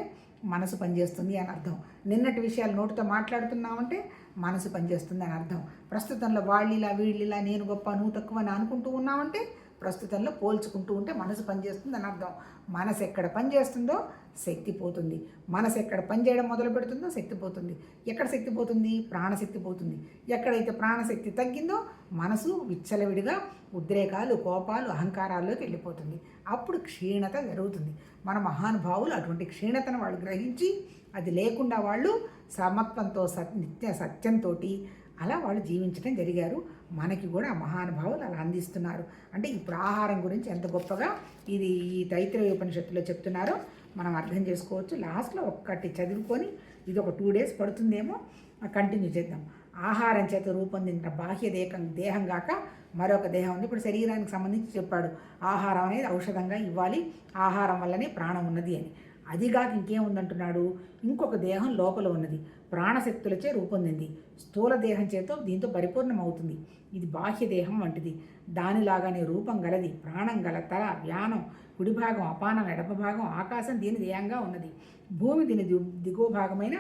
మనసు పనిచేస్తుంది అని అర్థం. నిన్నటి విషయాలు నోటితో మాట్లాడుతున్నామంటే మనసు పనిచేస్తుంది అని అర్థం. ప్రస్తుతంలో వాళ్ళిలా వీళ్ళిలా, నేను గొప్ప నువ్వు తక్కువ అని అనుకుంటూ ఉన్నామంటే ప్రస్తుతంలో పోల్చుకుంటూ ఉంటే మనసు పనిచేస్తుంది అని అర్థం. మనసు ఎక్కడ పనిచేస్తుందో శక్తి పోతుంది. మనసు ఎక్కడ పనిచేయడం మొదలు పెడుతుందో శక్తి పోతుంది. ఎక్కడ శక్తి పోతుంది? ప్రాణశక్తి పోతుంది. ఎక్కడైతే ప్రాణశక్తి తగ్గిందో మనసు విచ్చలవిడిగా ఉద్రేకాలు, కోపాలు, అహంకారాల్లోకి వెళ్ళిపోతుంది. అప్పుడు క్షీణత జరుగుతుంది. మన మహానుభావులు అటువంటి క్షీణతను వాళ్ళు గ్రహించి అది లేకుండా వాళ్ళు సమత్వంతో నిత్య సత్యంతో అలా వాళ్ళు జీవించడం జరిగారు. మనకి కూడా మహానుభావులు అలా అందిస్తున్నారు. అంటే ఇప్పుడు ఆహారం గురించి ఎంత గొప్పగా ఇది ఈ తైత్రేయ ఉపనిషత్తులో చెప్తున్నారో మనం అర్థం చేసుకోవచ్చు. లాస్ట్లో ఒక్కటి చదువుకొని ఇది ఒక 2 days పడుతుందేమో, కంటిన్యూ చేద్దాం. ఆహారం చేత రూపొందిన బాహ్య దేహం కాక మరొక దేహం ఉంది. ఇప్పుడు శరీరానికి సంబంధించి చెప్పాడు, ఆహారం అనేది ఔషధంగా ఇవ్వాలి, ఆహారం వల్లనే ప్రాణం ఉన్నది అని. అదిగాక ఇంకేముందంటున్నాడు, ఇంకొక దేహం లోపల ఉన్నది, ప్రాణశక్తులచే రూపొందింది, స్థూల దేహం చేత దీంతో పరిపూర్ణం అవుతుంది. ఇది బాహ్య దేహం వంటిది, దానిలాగానే రూపం గలది, ప్రాణం గల తల, వ్యానం, కుడి భాగం, అపానం, ఎడమ భాగం, ఆకాశం దీని దేహంగా ఉన్నది, భూమి దీని దిగువ భాగమైన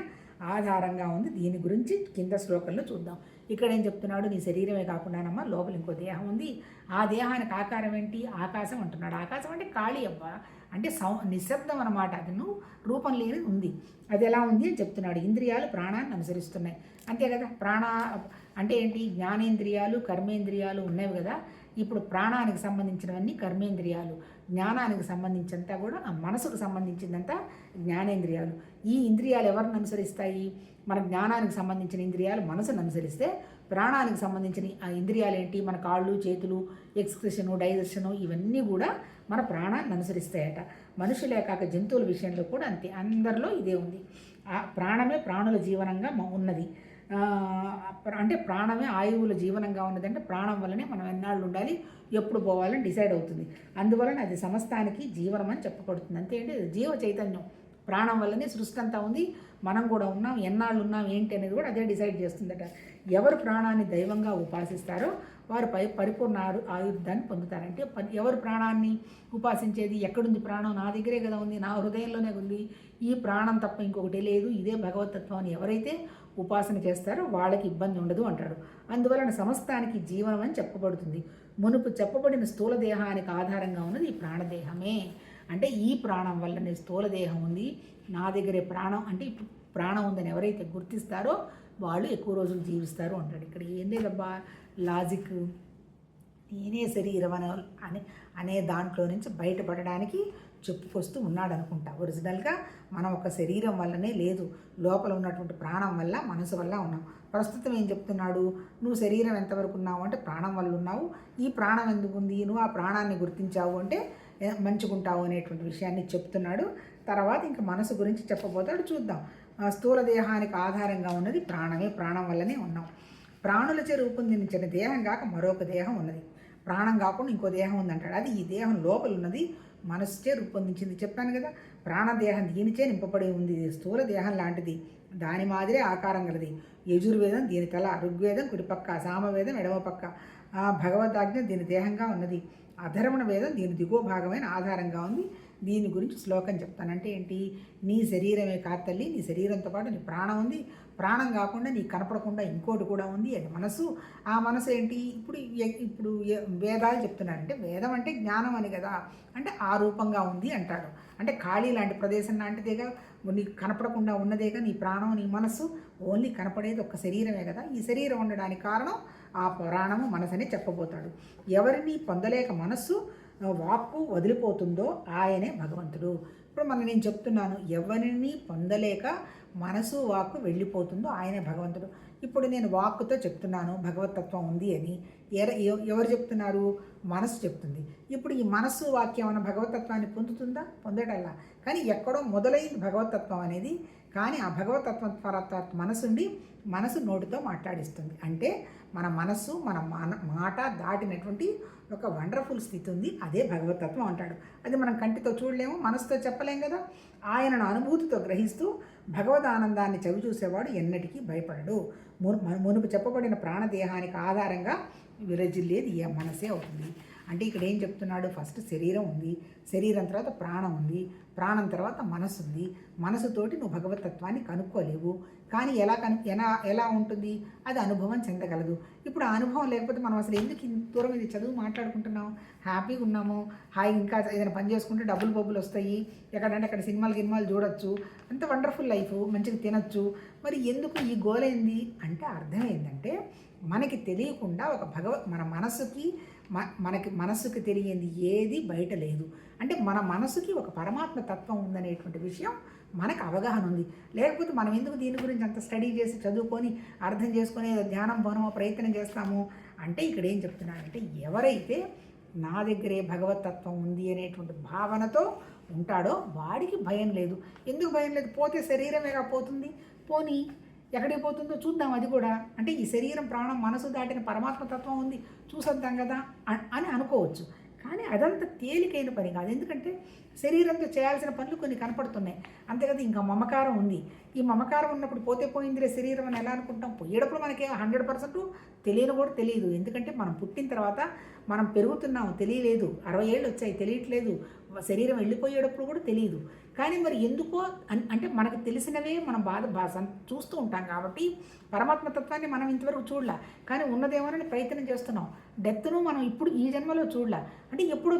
ఆధారంగా ఉంది. దీని గురించి కింద శ్లోకంలో చూద్దాం. ఇక్కడ ఏం చెప్తున్నాడు, నీ శరీరమే కాకుండానమ్మా లోపల ఇంకో దేహం ఉంది, ఆ దేహానికి ఆకారం ఏంటి? ఆకాశం అంటున్నాడు. ఆకాశం అంటే ఖాళీ అవ్వ, అంటే నిశ్శబ్దం అన్నమాట. అది నువ్వు రూపం లేని ఉంది. అది ఎలా ఉంది అని చెప్తున్నాడు. ఇంద్రియాలు ప్రాణాన్ని అనుసరిస్తున్నాయి, అంతే కదా. అంటే ఏంటి? జ్ఞానేంద్రియాలు, కర్మేంద్రియాలు ఉన్నవి కదా. ఇప్పుడు ప్రాణానికి సంబంధించినవన్నీ కర్మేంద్రియాలు, జ్ఞానానికి సంబంధించినంతా కూడా ఆ మనసుకు సంబంధించిందంతా జ్ఞానేంద్రియాలు. ఈ ఇంద్రియాలు ఎవరిని అనుసరిస్తాయి? మన జ్ఞానానికి సంబంధించిన ఇంద్రియాలు మనసును అనుసరిస్తే, ప్రాణానికి సంబంధించిన ఆ ఇంద్రియాలు ఏంటి? మన కాళ్ళు, చేతులు, ఎక్స్క్రిషను, డైజెషను, ఇవన్నీ కూడా మన ప్రాణాన్ని అనుసరిస్తాయట. మనుషులే కాక జంతువుల విషయంలో కూడా అంతే, అందరిలో ఇదే ఉంది. ఆ ప్రాణమే ప్రాణుల జీవనంగా ఉన్నది. అంటే ప్రాణమే ఆయువుల జీవనంగా ఉన్నదంటే ప్రాణం వల్లనే మనం ఎన్నాళ్ళు ఉండాలి, ఎప్పుడు పోవాలని డిసైడ్ అవుతుంది. అందువలన అది సమస్తానికి జీవనం అని చెప్పబడుతుంది. అంతే అంటే జీవ చైతన్యం ప్రాణం వల్లనే సృష్టి అంతా ఉంది, మనం కూడా ఉన్నాం, ఎన్నాళ్ళు ఉన్నాం ఏంటి అనేది కూడా అదే డిసైడ్ చేస్తుందట. ఎవరు ప్రాణాన్ని దైవంగా ఉపాసిస్తారో వారు పరిపూర్ణ ఆయుర్ధాన్ని పొందుతారంటే ఎవరు ప్రాణాన్ని ఉపాసించేది? ఎక్కడుంది ప్రాణం? నా దగ్గరే కదా ఉంది, నా హృదయంలోనే ఉంది, ఈ ప్రాణం తప్ప ఇంకొకటి లేదు, ఇదే భగవతత్వం అని ఎవరైతే ఉపాసన చేస్తారో వాళ్ళకి ఇబ్బంది ఉండదు అంటాడు. అందువలన సమస్తానికి జీవనం అని చెప్పబడుతుంది. మునుపు చెప్పబడిన స్థూల దేహానికి ఆధారంగా ఉన్నది ఈ ప్రాణదేహమే. అంటే ఈ ప్రాణం వల్లనే స్థూల దేహం ఉంది, నా దగ్గరే ప్రాణం, అంటే ప్రాణం ఉందని ఎవరైతే గుర్తిస్తారో వాళ్ళు ఎక్కువ రోజులు జీవిస్తారు అంటాడు. ఇక్కడ ఏం లేదబ్బా లాజిక్, నేనే శరీరం అనే దాంట్లో నుంచి బయటపడడానికి చెప్పుకొస్తూ ఉన్నాడు అనుకుంటా. ఒరిజినల్గా మనం ఒక శరీరం వల్లనే లేదు, లోపల ఉన్నటువంటి ప్రాణం వల్ల, మనసు వల్ల ఉన్నాం. ప్రస్తుతం ఏం చెప్తున్నాడు? నువ్వు శరీరం ఎంతవరకు ఉన్నావు అంటే ప్రాణం వల్ల ఉన్నావు, ఈ ప్రాణం ఎందుకు ఉంది, నువ్వు ఆ ప్రాణాన్ని గుర్తించావు అంటే మంచుకుంటావు అనేటువంటి విషయాన్ని చెప్తున్నాడు. తర్వాత ఇంకా మనసు గురించి చెప్పబోతాడు, చూద్దాం. స్థూల దేహానికి ఆధారంగా ఉన్నది ప్రాణమే, ప్రాణం వల్లనే ఉన్నాం. ప్రాణులచే రూపొందించిన దేహం కాక మరొక దేహం ఉన్నది, ప్రాణం కాకుండా ఇంకో దేహం ఉందంటాడు. అది ఈ దేహం లోపల ఉన్నది, మనసుచే రూపొందించింది. చెప్పాను కదా, ప్రాణదేహం దీనిచే నింపబడి ఉంది, స్థూల దేహం లాంటిది, దాని మాదిరే ఆకారం గలది. యజుర్వేదం దీని తల, ఋగ్వేదం కుడిపక్క, సామవేదం ఎడమ పక్క, భగవద్ధాజ్ఞ దీని దేహంగా ఉన్నది, అధర్వణ వేదం దీని దిగువ భాగమైన ఆధారంగా ఉంది. దీని గురించి శ్లోకం చెప్తానంటే ఏంటి? నీ శరీరమే కాదు తల్లి, నీ శరీరంతో పాటు నీ ప్రాణం ఉంది, ప్రాణం కాకుండా నీ కనపడకుండా ఇంకోటి కూడా ఉంది, అది మనసు. ఆ మనసు ఏంటి? ఇప్పుడు వేదాలు చెప్తున్నాడంటే వేదం అంటే జ్ఞానం అని కదా, అంటే ఆ రూపంగా ఉంది అంటాడు. అంటే ఖాళీ లాంటి ప్రదేశం లాంటిదేగా, నీకు కనపడకుండా ఉన్నదేగా నీ ప్రాణం, నీ మనసు. ఓన్లీ కనపడేది ఒక శరీరమే కదా. ఈ శరీరం ఉండడానికి కారణం ఆ ప్రాణము, మనసు అని చెప్పబోతాడు. ఎవరిని పొందలేక మనస్సు వాక్కు వదిలిపోతుందో ఆయనే భగవంతుడు. ఇప్పుడు నేను చెప్తున్నాను, ఎవరిని పొందలేక మనసు వాక్కు వెళ్ళిపోతుందో ఆయనే భగవంతుడు. ఇప్పుడు నేను వాక్కుతో చెప్తున్నాను భగవతత్వం ఉంది అని, ఎవరు చెప్తున్నారు? మనసు చెప్తుంది. ఇప్పుడు ఈ మనస్సు వాక్యం అన్న భగవతత్వాన్ని పొందుతుందా? పొందటల్లా. కానీ ఎక్కడో మొదలైంది భగవతత్వం అనేది. కానీ ఆ భగవతత్వం తర్వాత మనసుండి మనసు నోటితో మాట్లాడిస్తుంది. అంటే మన మనస్సు మన మాట దాటినటువంటి ఒక వండర్ఫుల్ స్థితి ఉంది, అదే భగవతత్వం అంటాడు. అది మనం కంటితో చూడలేము, మనసుతో చెప్పలేం కదా. ఆయనను అనుభూతితో గ్రహిస్తూ భగవద్ ఆనందాన్ని చవి చూసేవాడు ఎన్నటికీ భయపడడు. మునుపు చెప్పబడిన ప్రాణదేహానికి ఆధారంగా విరజిల్లేది ఏ మనసే అవుతుంది. అంటే ఇక్కడ ఏం చెప్తున్నాడు? ఫస్ట్ శరీరం ఉంది, శరీరం తర్వాత ప్రాణం ఉంది, ప్రాణం తర్వాత మనసు ఉంది. మనసుతోటి నువ్వు భగవతత్వాన్ని కనుక్కోలేవు. కానీ ఎలా ఉంటుంది? అది అనుభవం చెందగలదు. ఇప్పుడు ఆ అనుభవం లేకపోతే మనం అసలు ఎందుకు ఇంత దూరం ఇది చదువు మాట్లాడుకుంటున్నాం? హ్యాపీగా ఉన్నాము, హాయి, ఇంకా ఏదైనా పని చేసుకుంటే డబ్బులు వస్తాయి, ఎక్కడంటే అక్కడ సినిమాలు చూడొచ్చు, అంత వండర్ఫుల్ లైఫ్, మంచిగా తినచ్చు. మరి ఎందుకు ఈ గోల్ ఏంది అంటే అర్థం ఏంటంటే మనకి తెలియకుండా ఒక మన మనసుకి తెలియంది ఏది బయట లేదు. అంటే మన మనసుకి ఒక పరమాత్మ తత్వం ఉందనేటువంటి విషయం మనకు అవగాహన ఉంది. లేకపోతే మనం ఎందుకు దీని గురించి అంత స్టడీ చేసి చదువుకొని అర్థం చేసుకొని ధ్యానం భవనమో ప్రయత్నం చేస్తాము అంటే ఇక్కడ ఏం చెప్తున్నాడంటే ఎవరైతే నా దగ్గరే భగవతత్వం ఉంది అనేటువంటి భావనతో ఉంటాడో వాడికి భయం లేదు. ఎందుకు భయం లేదు? పోతే శరీరమేగా పోతుంది, పోనీ ఎక్కడికి పోతుందో చూద్దాం అది కూడా. అంటే ఈ శరీరం ప్రాణం మనసు దాటిన పరమాత్మతత్వం ఉంది, చూసొద్దాం కదా అని అనుకోవచ్చు. కానీ అదంతా తేలికైన పని కాదు. ఎందుకంటే శరీరంతో చేయాల్సిన పనులు కొన్ని కనపడుతున్నాయి అంతే కదా. ఇంకా మమకారం ఉంది. ఈ మమకారం ఉన్నప్పుడు పోతే పోయిందిలే శరీరం అని ఎలా అనుకుంటాం? పోయేటప్పుడు మనకి 100% తెలియని కూడా తెలియదు. ఎందుకంటే మనం పుట్టిన తర్వాత మనం పెరుగుతున్నాము, తెలియలేదు. 60 ఏళ్ళు వచ్చాయి, తెలియట్లేదు. శరీరం వెళ్ళిపోయేటప్పుడు కూడా తెలియదు. కానీ మరి ఎందుకో అంటే మనకు తెలిసినవే మనం చూస్తూ ఉంటాం కాబట్టి పరమాత్మతత్వాన్ని మనం ఇంతవరకు చూడలే. కానీ ఉన్నదేమోనని ప్రయత్నం చేస్తున్నాం. డెప్త్ను మనం ఇప్పుడు ఈ జన్మలో చూడలే. అంటే ఎప్పుడో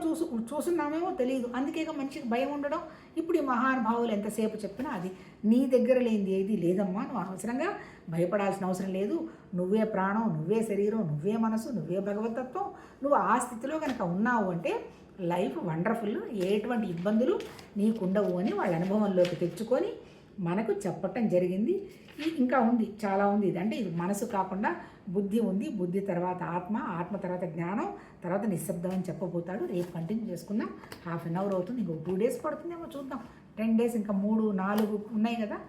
చూస్తున్నామేమో తెలియదు. అందుకే మనిషికి భయం ఉండడం. ఇప్పుడు ఈ మహానుభావులు ఎంతసేపు చెప్పినా అది నీ దగ్గర లేనిది ఏది లేదమ్మా, నువ్వు అనవసరంగా భయపడాల్సిన అవసరం లేదు. నువ్వే ప్రాణం, నువ్వే శరీరం, నువ్వే మనసు, నువ్వే భగవతత్వం. నువ్వు ఆ స్థితిలో కనుక ఉన్నావు అంటే లైఫ్ వండర్ఫుల్, ఎటువంటి ఇబ్బందులు నీకుండవు అని వాళ్ళ అనుభవంలోకి తెచ్చుకొని మనకు చెప్పటం జరిగింది. ఇంకా ఉంది, చాలా ఉంది. ఇది అంటే ఇది మనసు కాకుండా బుద్ధి ఉంది, బుద్ధి తర్వాత ఆత్మ, ఆత్మ తర్వాత జ్ఞానం, తర్వాత నిశ్శబ్దం అని చెప్పబోతాడు. రేపు కంటిన్యూ చేసుకుందాం. ½ అన్ అవర్ అవుతుంది, ఇంకో 2 days పడుతుందేమో చూద్దాం. 10 days ఇంకా 3, 4 ఉన్నాయి కదా,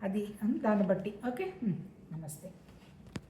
అది దాన్ని బట్టి. ఓకే, నమస్తే.